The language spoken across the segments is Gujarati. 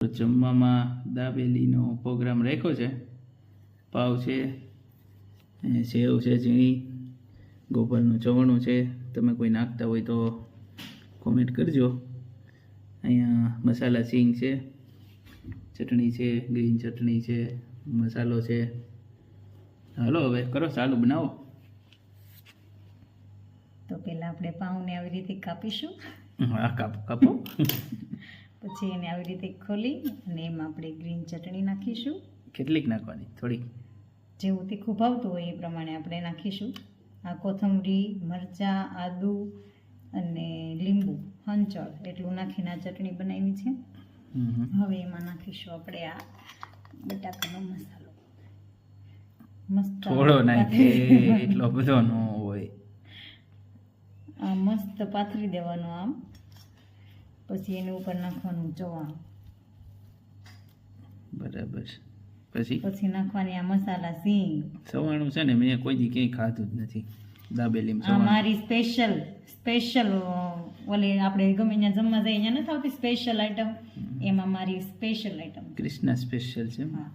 જમવામાં દાબેલીનો પ્રોગ્રામ રાખ્યો છે. પાવ છે, સેવ છે, ઝીણી ગોપાલનું ચવાણું છે. તમે કોઈ નાખતા હોય તો કોમેન્ટ કરજો. અહીંયા મસાલા સિંગ છે, ચટણી છે, ગ્રીન ચટણી છે, મસાલો છે. હાલો હવે કરો, ચાલુ બનાવો. તો પહેલાં આપણે પાઉંને આવી રીતે કાપીશું. હા, કાપો. પછી એને આવી રીતે ખોલી અને એમાં આપણે ગ્રીન ચટણી નાખીશું. કેટલીક નાખવાની? થોડીક. જેવું તીખું ભાવતું હોય એ પ્રમાણે આપણે નાખીશું. આ કોથમરી, મરચાં, આદુ અને લીંબુ હંચળ એટલું નાખીને આ ચટણી બનાવી છે. હવે એમાં નાખીશું આપણે આ બટાકાનો મસાલો. મસ્ત થોડો નાખે, એટલો બધો ન હોય. આ મસ્ત પાથરી દેવાનું આમ. પછી એની ઉપર નાખવાનું ચવાણું. બરાબર. પછી નાખવાની આ મસાલા સિંગ. ચવાણું છે ને મેં કોઈ દી ક્યાંય ખાધું જ નથી દાબેલીમાં. આ મારી સ્પેશિયલ ઓલી આપણે ગમે ત્યાં જમવા જઈએ ત્યાં નથી આવતી સ્પેશિયલ આઈટમ, એમાં મારી સ્પેશિયલ આઈટમ કૃષ્ણા સ્પેશિયલ છે. હા,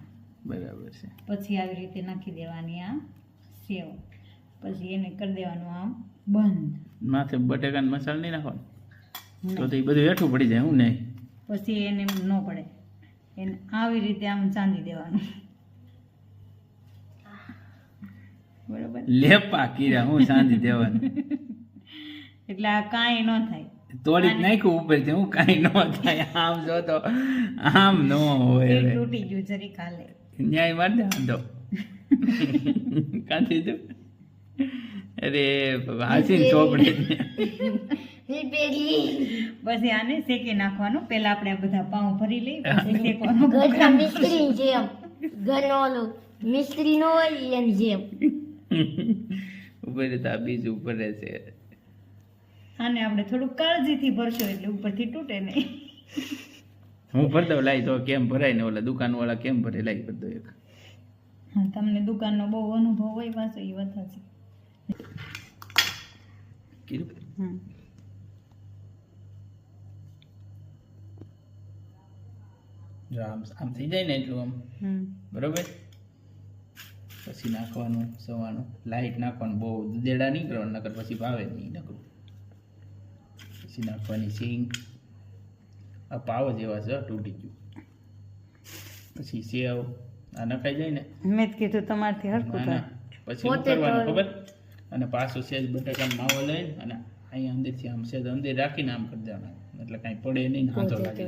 બરાબર છે. પછી આવી રીતે નાખી દેવાની આ સેવ. પછી એને કરી દેવાનું આમ બંધ. માથે બટેકાનો મસાલો નહીં નાખવાનો? તો એ બધું હેઠું પડી જાય. હું નહીં, પછી એને ન પડે, એને આવી રીતે આમ ચાંદી દેવાનું. બરોબર, લેપા કીરા હું સાંધી દેવાનું. એટલે આ કાંઈ ન થાય. તોડી નાખ્યું ઉપરથી, હું કાંઈ ન થાય. આમ જો તો આમ ન હોય. એ તૂટી ગયું જરી કાલે. ન્યાય માર દે આંધો. કાંથી જો અરે હાસીને ચોપડે. પછી આને શેકી નાખવાનું. પેલા આપણે આ બધા પાઉં ભરી લઈ, પછી શેકવાનું. મિસ્ત્રી જેમ ઘરનો ઓલું મિસ્ત્રી નો હોય એમ જેમ ઉપર તો આ બીજ ઉપર રહેશે. આને આપણે થોડુંક કાળજીથી ભરશો એટલે ઉપરથી તૂટે નહીં. હું ભર દઉં. લાઈ તો કેમ ભરાય ને ઓલા દુકાનવાળા કેમ ભરે? લાઈ ભર દઉં એક. હા, તમને દુકાનનો બહુ અનુભવ હોય પાછો, એ વાત છે. કીધું જો આમ થઈ જાય ને એટલું આમ બરોબર. પછી નાખવાનું સવાનું, લાઈટ નાખવાનું, બહુ દેડા નહીં કરવાનું, નકર પછી ભાવે નહીં નકરું. પછી નાખવાની સિંગ. આ પાવ જેવા છે, તૂટી ગયું. પછી સેવ આ નખાઈ જાય ને. મેં કીધું તમારથી હરખું ના, પછી શું કરવાનું ખબર? અને પાછું સેજ બટાકાનો માવો લઈને અને અહીંયા અંદરથી આમ સેજ અંદર રાખીને આમ કરી દેવાનું, એટલે કાંઈ પડે નહીં, હાથો લાગે.